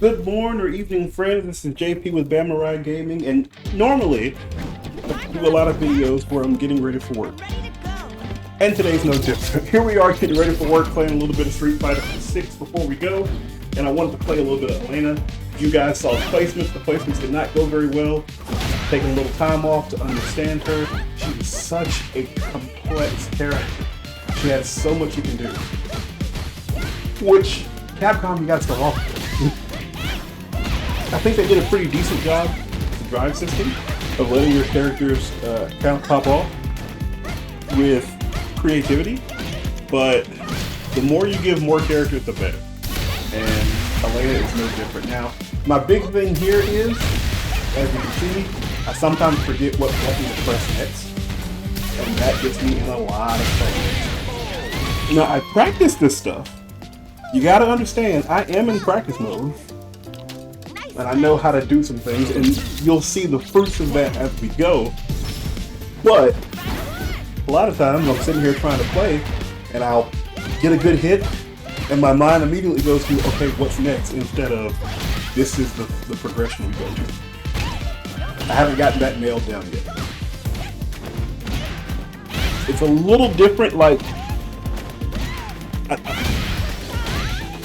Good morning or evening, friends. This is JP with Bamarai Gaming, and normally I do a lot of videos where I'm getting ready for work. And today's no different. Here we are getting ready for work, playing a little bit of Street Fighter 6 before we go, and I wanted to play a little bit of Elena. You guys saw the placements. The placements did not go very well. Taking a little time off to understand her. She is such a complex character. She has so much you can do. Which, Capcom, you gotta start off with. I think they did a pretty decent job with the drive system of letting your characters kind of pop off with creativity, but the more you give more characters, the better. And Elena is no different. Now, my big thing here is, as you can see, I sometimes forget what button to press next, and that gets me in a lot of trouble. Now, I practice this stuff. You gotta understand, I am in practice mode, and I know how to do some things, and you'll see the fruits of that as we go. But a lot of times I'm sitting here trying to play, and I'll get a good hit, and my mind immediately goes to, okay, what's next, instead of this is the progression we go to. I haven't gotten that nailed down yet. It's a little different, like,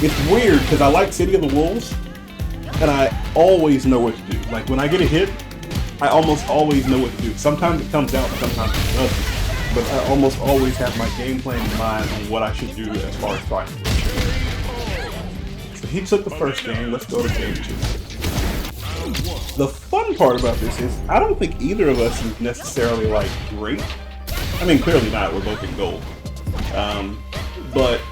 it's weird because I like City of the Wolves, and I always know what to do. Like, when I get a hit, I almost always know what to do. Sometimes it comes out, sometimes it doesn't. But I almost always have my game plan in mind on what I should do as far as fighting. So he took the first game, let's go to game 2. The fun part about this is, I don't think either of us is necessarily, like, great. I mean, clearly not, we're both in gold. But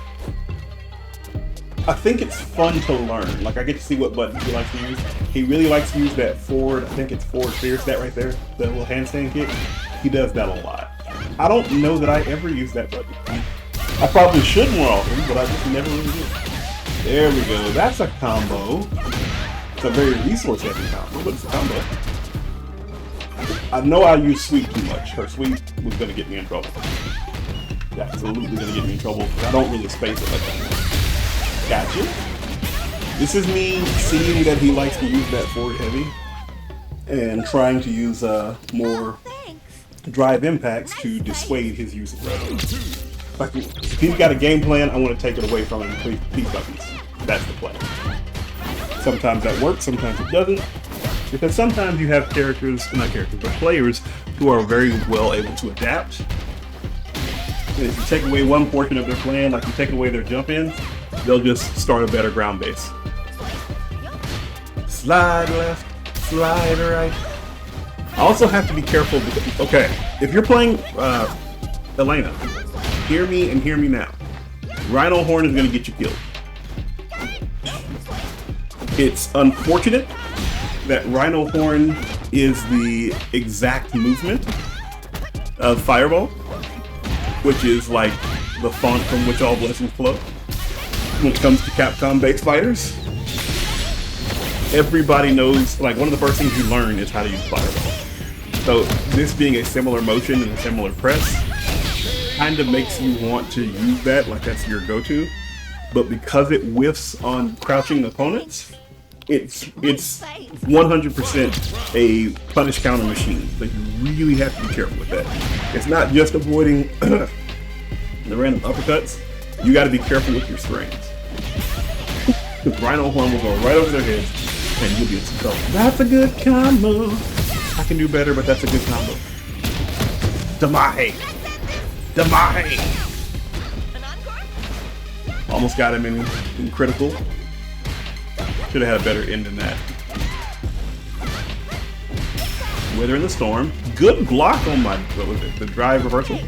I think it's fun to learn. Like, I get to see what buttons he likes to use. He really likes to use that forward, I think it's forward fierce, that right there, that little handstand kick. He does that a lot. I don't know that I ever use that button. I probably should more often, but I just never really do. There we go, that's a combo. It's a very resource-heavy combo, but it's a combo. I know I use sweep too much. Her sweep was gonna get me in trouble. Absolutely gonna get me in trouble, because I don't really space it like that. Gotcha. This is me seeing that he likes to use that forward heavy and trying to use more drive impacts to dissuade his use of that. Like, if he's got a game plan, I want to take it away from him and please buttons. That's the play. Sometimes that works, sometimes it doesn't. Because sometimes you have players who are very well able to adapt. And if you take away one portion of their plan, like you take away their jump ins, they'll just start a better ground base. Slide left, slide right. I also have to be careful because, okay, if you're playing Elena, hear me and hear me now. Rhino Horn is going to get you killed. It's unfortunate that Rhino Horn is the exact movement of Fireball, which is like the font from which all blessings flow. When it comes to Capcom-based fighters, everybody knows, like, one of the first things you learn is how to use Fireball. So this being a similar motion and a similar press kind of makes you want to use that, like that's your go-to. But because it whiffs on crouching opponents, it's 100% a punish counter machine. So you really have to be careful with that. It's not just avoiding the random uppercuts. You got to be careful with your strings. Because Rhino Horn will go right over their heads and you'll be in some trouble. That's a good combo. I can do better, but that's a good combo. Damahe! Damahe! Almost got him in critical. Should have had a better end than that. Wither in the Storm. Good block on my, what was it, the drive reversal.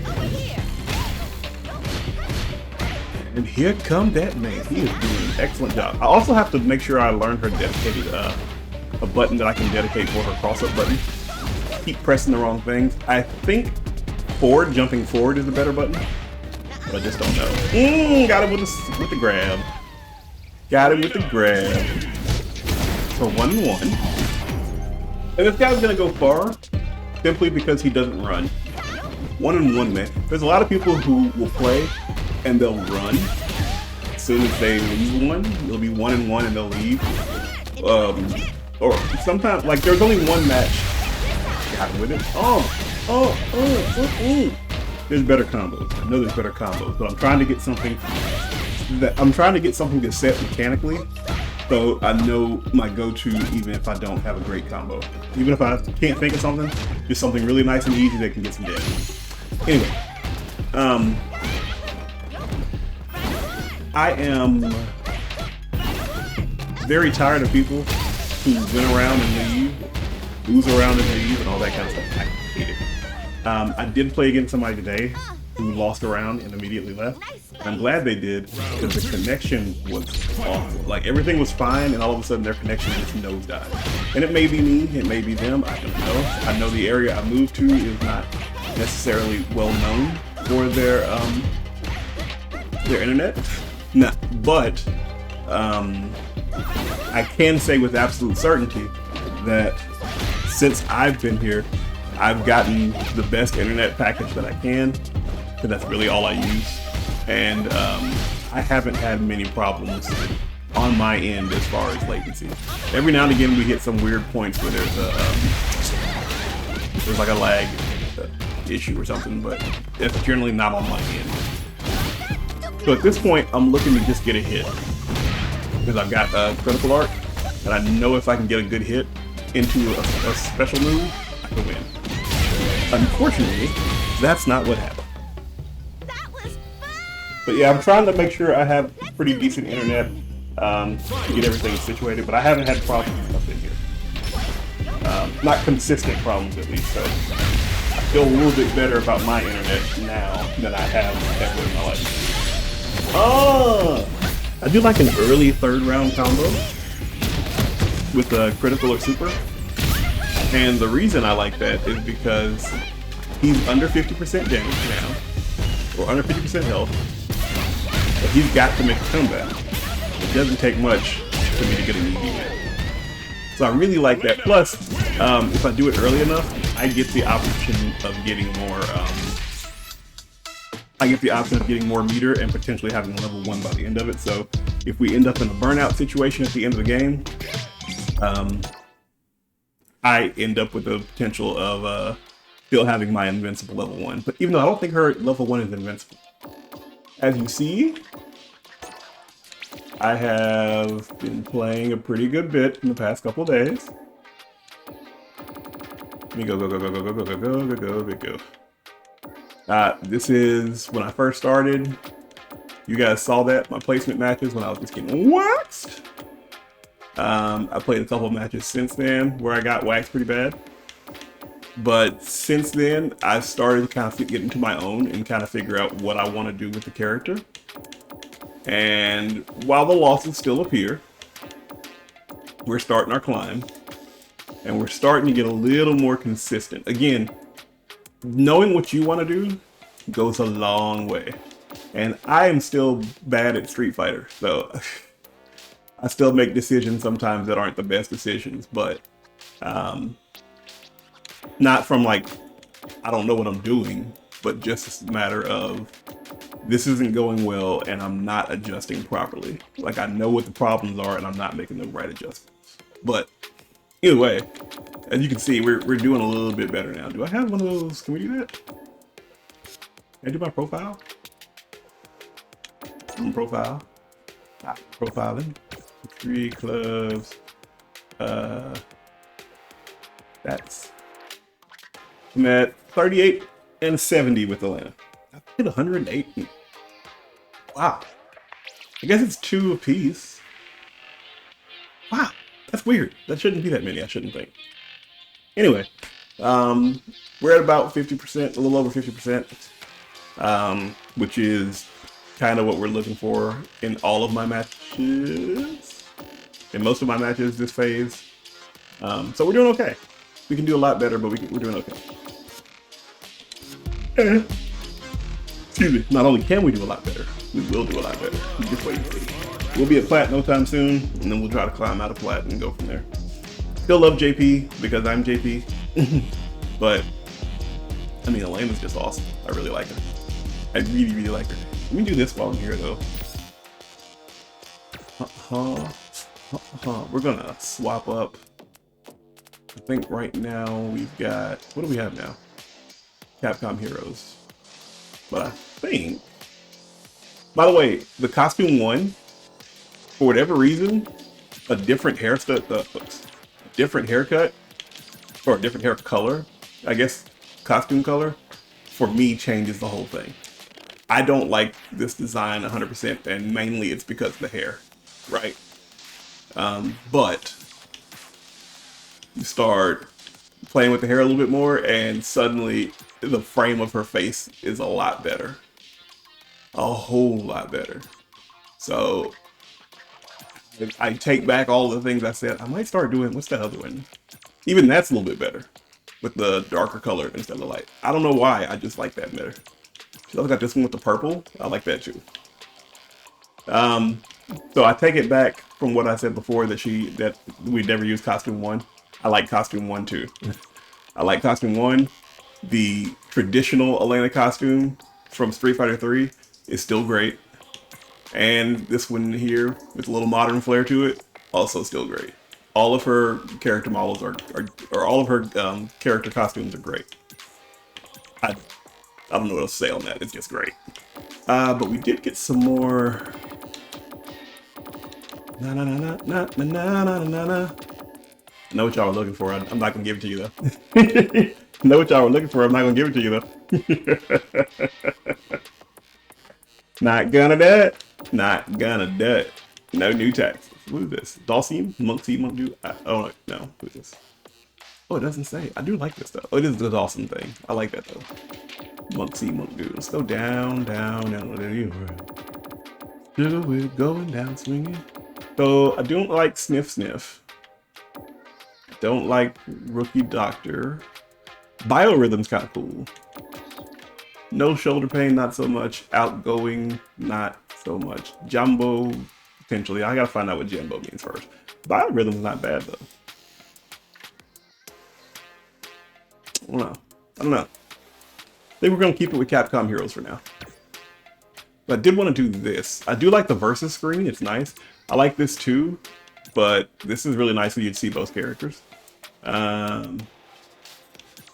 And here come that man. He is doing an excellent job. I also have to make sure I learn her dedicated, a button that I can dedicate for her cross-up button. Keep pressing the wrong things. I think forward, jumping forward is a better button, but I just don't know. Got him with the grab. Got him with the grab. So 1-1. And this guy's gonna go far simply because he doesn't run. 1-1, man. There's a lot of people who will play and they'll run. As soon as they lose one, they'll be 1-1 and they'll leave. or sometimes like there's only one match. Got with it. There's better combos. I know there's better combos, but I'm trying to get something that's set mechanically, so I know my go-to even if I don't have a great combo. Even if I can't think of something, just something really nice and easy that can get some damage. Anyway, I am very tired of people who win around and leave, lose around and leave, and all that kind of stuff. I hate it. I did play against somebody today who lost a round and immediately left. I'm glad they did because the connection was awful. Like everything was fine and all of a sudden their connection just nosedived. And it may be me, it may be them, I don't know. I know the area I moved to is not necessarily well known for their internet. No, but I can say with absolute certainty that since I've been here, I've gotten the best internet package that I can, because that's really all I use. And I haven't had many problems on my end as far as latency. Every now and again we hit some weird points where there's like a lag issue or something, but it's generally not on my end. So at this point, I'm looking to just get a hit because I've got a critical arc, and I know if I can get a good hit into a special move, I can win. Unfortunately, that's not what happened. But yeah, I'm trying to make sure I have pretty decent internet to get everything situated, but I haven't had problems up in here. Not consistent problems at least, so I feel a little bit better about my internet now than I have ever in my life. I do like an early third round combo with a critical or super. And the reason I like that is because he's under 50% damage now, or under 50% health, but he's got to make a comeback. It doesn't take much for me to get an easy win. So I really like that. Plus, if I do it early enough, I get the option of getting more meter and potentially having a level 1 by the end of it. So if we end up in a burnout situation at the end of the game, I end up with the potential of still having my invincible level 1. But even though I don't think her level 1 is invincible. As you see, I have been playing a pretty good bit in the past couple days. Let me go. This is when I first started. You guys saw that, my placement matches when I was just getting waxed. I played a couple matches since then where I got waxed pretty bad. But since then, I started to kind of get into my own and kind of figure out what I want to do with the character. And while the losses still appear, we're starting our climb. And we're starting to get a little more consistent. Again, knowing what you want to do goes a long way. And I am still bad at Street Fighter, so I still make decisions sometimes that aren't the best decisions, but not from like, I don't know what I'm doing, but just a matter of this isn't going well and I'm not adjusting properly. Like I know what the problems are and I'm not making the right adjustments. But either way, as you can see, we're doing a little bit better now. Do I have one of those? Can we do that? Can I do my profile? Profile. Profiling. 3 clubs. That's. I'm at 38 and 70 with Elena. I hit 108. Wow. I guess it's 2 apiece. Wow. That's weird. That shouldn't be that many, I shouldn't think. Anyway, we're at about 50%, a little over 50%, which is kind of what we're looking for in all of my matches, in most of my matches this phase. So we're doing okay. We can do a lot better, but we're doing okay. Excuse me. Not only can we do a lot better, we will do a lot better. Just wait and see. We'll be at plat no time soon, and then we'll try to climb out of plat and go from there. Still love JP because I'm JP, but I mean, Elena's just awesome. I really like her. I really, really like her. Let me do this while I'm here, though. We're gonna swap up. I think right now we've got, what do we have now? Capcom Heroes. But I think, by the way, the costume one, for whatever reason, a different different haircut, or a different hair color, I guess, costume color, for me changes the whole thing. I don't like this design 100%, and mainly it's because of the hair, right? But you start playing with the hair a little bit more, and suddenly the frame of her face is a lot better. A whole lot better. So I take back all the things I said. I might start doing, what's that other one? Even that's a little bit better with the darker color instead of the light. I don't know why, I just like that better. She also got this one with the purple. I like that too. So I take it back from what I said before that we'd never used costume 1. I like costume 1 too. I like costume 1. The traditional Elena costume from Street Fighter 3 is still great. And this one here, with a little modern flair to it, also still great. All of her character models or all of her character costumes are great. I don't know what else to say on that. It's just great. But we did get some more. Na na na na na na na na na. I know what y'all were looking for. I'm not gonna give it to you though. I know what y'all were looking for. I'm not gonna give it to you though. Not gonna do it. Not gonna do it. No new taxes. What is this? Dalsim? Monk C, Monk Do? Oh no. What is this? Oh, it doesn't say. I do like this though. Oh, it is the Dalsim thing. I like that though. Monk C, Monk Do. Let's go down, down, down. Sugar, we're going down swinging. So I don't like Sniff Sniff. Don't like Rookie Doctor. Biorhythm's kind of cool. No Shoulder Pain, not so much. Outgoing, not so much. Jumbo, potentially. I gotta find out what Jumbo means first. Biorhythm's not bad though. I don't know. I think we're gonna keep it with Capcom Heroes for now. But I did want to do this. I do like the versus screen. It's nice. I like this too, but this is really nice when you see both characters.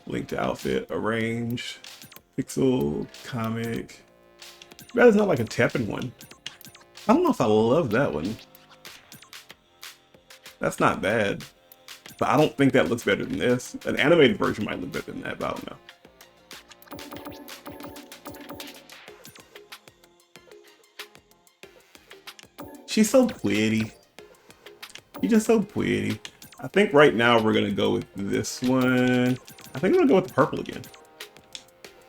Link to outfit, arrange, pixel, comic. That is not like a Teppen one. I don't know if I love that one. That's not bad, but I don't think that looks better than this. An animated version might look better than that, but I don't know. She's so pretty. She's just so pretty. I think right now we're gonna go with this one. I think I'm gonna go with the purple again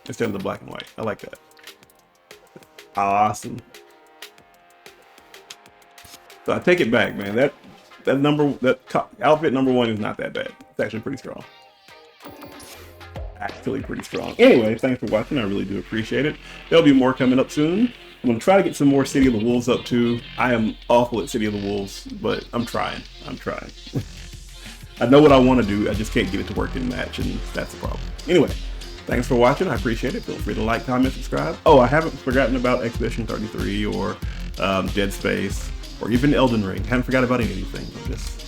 instead of the black and white. I like that. Awesome. So I take it back, man. That outfit number 1 is not that bad. It's actually pretty strong. Actually pretty strong. Anyway, thanks for watching. I really do appreciate it. There'll be more coming up soon. I'm going to try to get some more City of the Wolves up too. I am awful at City of the Wolves, but I'm trying. I know what I want to do. I just can't get it to work in match, and that's the problem. Anyway, thanks for watching. I appreciate it. Feel free to like, comment, subscribe. Oh, I haven't forgotten about Expedition 33 or Dead Space or even Elden Ring. Haven't forgot about any of these things. Just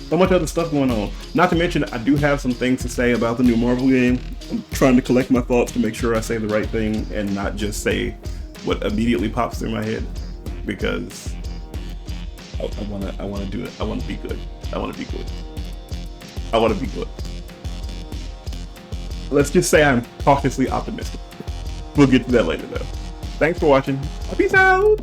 so much other stuff going on. Not to mention, I do have some things to say about the new Marvel game. I'm trying to collect my thoughts to make sure I say the right thing and not just say what immediately pops through my head, because I want to do it. I want to be good. I want to be good. Let's just say I'm cautiously optimistic. We'll get to that later though. Thanks for watching. Peace out.